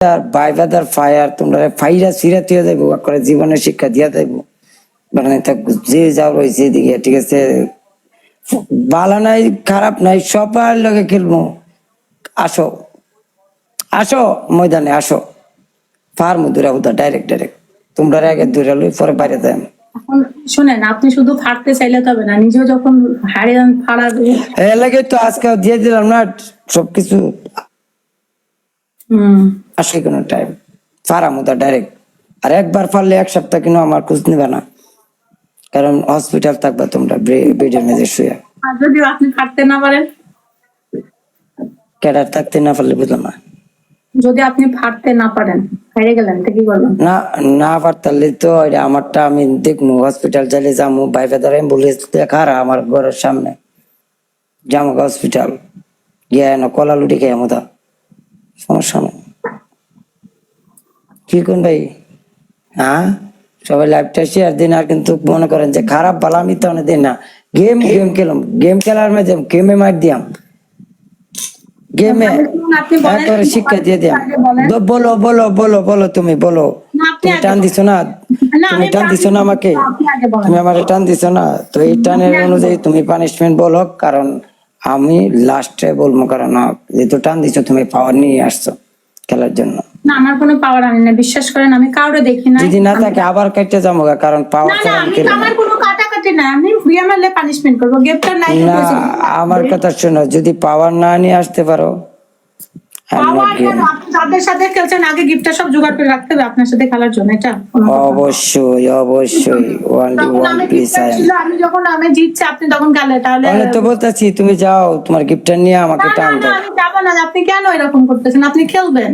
R by bother fire তোমরা ফাইরা সিরা দিয়ে যাইবো করে জীবনের শিক্ষা দিয়া যাইবো মানে যে যাও রয়েছে এদিকে ঠিক আছে ভালো নাই খারাপ নাই সবার লগে খেলবো আসো আসো ময়দানে আসো ফার্ম দূরা উদা ডাইরেক্ট তোমরা আগে দূরে লই পরে বাইরে যাই এখন শুনেন, আপনি শুধু ফাটতে চাইলে তো হবে না, নিজেও যখন হারিয়ে ফাড়াবে। এর লাগে তো আজকে দিয়ে দিলাম না সবকিছু আসে কোনো টাইম ফার্ম উদা ডাইরেক্ট আর একবার পারলে এক সপ্তাহ কিনো আমার খোঁজ নিবে না কারণ হসপিটাল থাকবা তোমরা বেডের মেঝে শুয়ে আর যদি আপনি ফাটতে না পারেন, ক্যাডার থাকতে না পারলে বুঝলাম না যদি আপনি ফাটতে না পারেন হারিয়ে গেলেন তো কি করবেন? না না পারতালে তো আমারটা আমি দেখবো হসপিটাল চাইলে যাবো বাইরে ধরে বলে দেখার আমার ঘরের সামনে যাবো হসপিটাল গিয়ে না কলা লুটি খেয়ে মতো সমস্যা নেই কি কোন ভাই হ্যাঁ সবাই লাইভটা শেয়ার দিন আর কিন্তু মনে করেন যে খারাপ ভালো আমি তো অনেক দিন না গেম খেলাম গেম খেলার মাঝে গেমে মার দিয়াম গেমে একবারে শিক্ষা দিয়ে দিয়াম বলো বলো বলো বলো তুমি বলো তুমি টান দিছো না তুমি টান দিছো না আমাকে তুমি আমার টান দিছো না তো এই টানের অনুযায়ী তুমি পানিশমেন্ট বলো কারণ আমি লাস্টে বলবো কারণ যেহেতু টান দিছো তুমি পাওয়ার নিয়ে আসছো খেলার জন্য না আমার কোনো পাওয়ার আনি না, বিশ্বাস করেন আমি কাউরে দেখি না। যদি না থাকে আবার কেটে যাবো কারণ পাওয়ার আমার কোনো কাটাকাটি না, আমি গেম মারলে পানিশমেন্ট করবো, গেমটা নাই না আমার কথা শোনো যদি পাওয়ার না নিয়ে আসতে পারো যাদের সাথে খেলছেন আগে গিফটটা সব জোগাড় করে রাখতে হবে আপনার সাথে খেলার জন্য, এটা অবশ্যই অবশ্যই আমি যখন আমি জিতছি আপনি তখন গেলে তাহলে তো বলতেছি তুমি যাও তোমার গিফটটা নিয়ে আমাকে টান দাও আমি যাবো না, আপনি কেন এরকম করতেছেন? আপনি খেলবেন,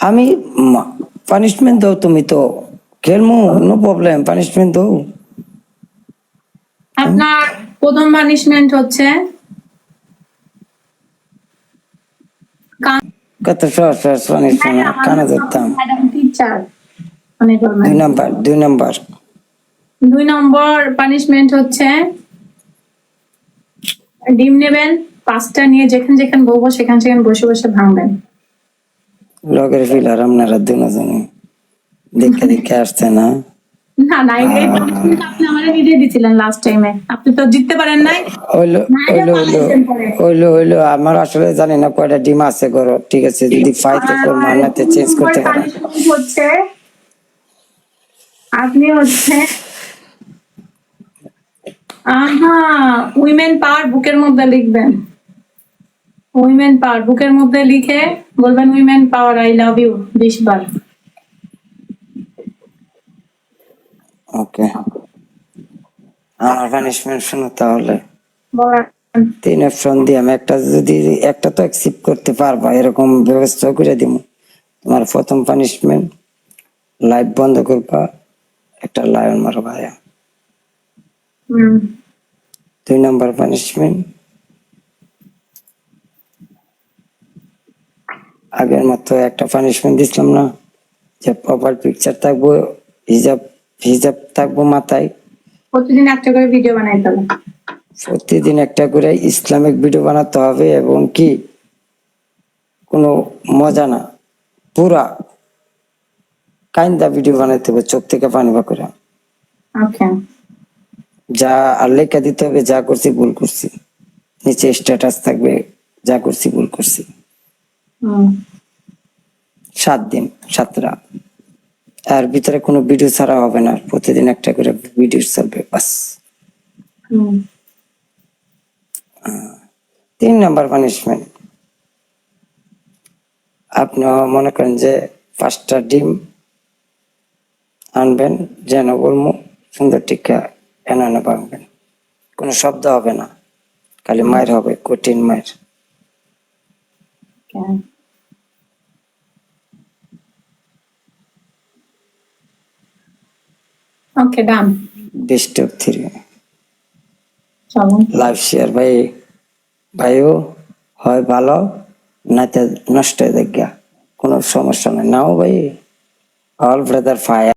আমি পানিশমেন্ট দাও তুমি তো খেলমু নো প্রবলেম পানিশমেন্ট দাও আপনার প্রথম পানিশমেন্ট হচ্ছে কত সহজ সহজ পানিশমেন্ট কানে ধরতাম দুই নম্বর পানিশমেন্ট হচ্ছে ডিম নেবেন 5টা নিয়ে যেখানে যেখানে বলবো সেখানে সেখানে বসে বসে ভাঙবেন। লগের ফিলার আপনারা দুজনে দেখে দেখে আসছে না না না এই পানিশমেন্ট আপনি আমারে নিজে দিছিলেন লাস্ট টাইমে, আপনি তো জিততে পারেন নাই। হইলো আমার আসলে জানি না কয়টা ডিম আছে করো ঠিক আছে যদি ফাইতে কর মানাতে চেঞ্জ করতে পারো হচ্ছে আপনি হচ্ছে উইমেন পাওয়ার বুকের মধ্যে লিখবেন, উইমেন পাওয়ার বুকের মধ্যে লিখে বলবেন women power I love you 20 বার। ওকে আমার পানিশমেন্ট শুনো তাহলে 3 অপশন দিয়ে আমি একটা তো অ্যাকসেপ্ট করতে পারবা এরকম ব্যবস্থা করে দিব তোমার প্রথম পানিশমেন্ট লাইভ বন্ধ করবা একটা লায়ন মারবা 2 নাম্বার পানিশমেন্ট আগের মতো একটা পানিশমেন্ট দিছিলাম না যে প্রপার পিকচার থাকবো হিজাব থাকবো মাথায় প্রতিদিন একটা করে ভিডিও বানাইতে হবে, প্রতিদিন একটা করে ইসলামিক ভিডিও বানাতে হবে এবং কি কোনো মজা না পুরা কাইন্দা ভিডিও বানাইতে হবে চোখ থেকে পানি বা করে যা লেখা দিতে হবে যা করছি ভুল করছি নিচে স্ট্যাটাস থাকবে যা করছি ভুল করছি 7 দিন 7 রাত আর ভিতরে কোনো ভিডিও ছাড়া হবে না প্রতিদিন একটা করে ভিডিও চলবে বাস 3 নাম্বার পানিশমেন্ট আপনি মনে করেন যে 5টা ডিম আনবেন যেন বলবো সুন্দর টিকা এনে ভাঙবেন কোনো শব্দ হবে না খালি মায়ের হবে কঠিন মায়ের ওকে ডান বেস্ট অফ 3 লাইভ শেয়ার ভাইও হয় ভালো নাতে নষ্ট হয়ে দেখা কোনো সমস্যা নেই নাও ভাই অল ব্রাদার ফায়ার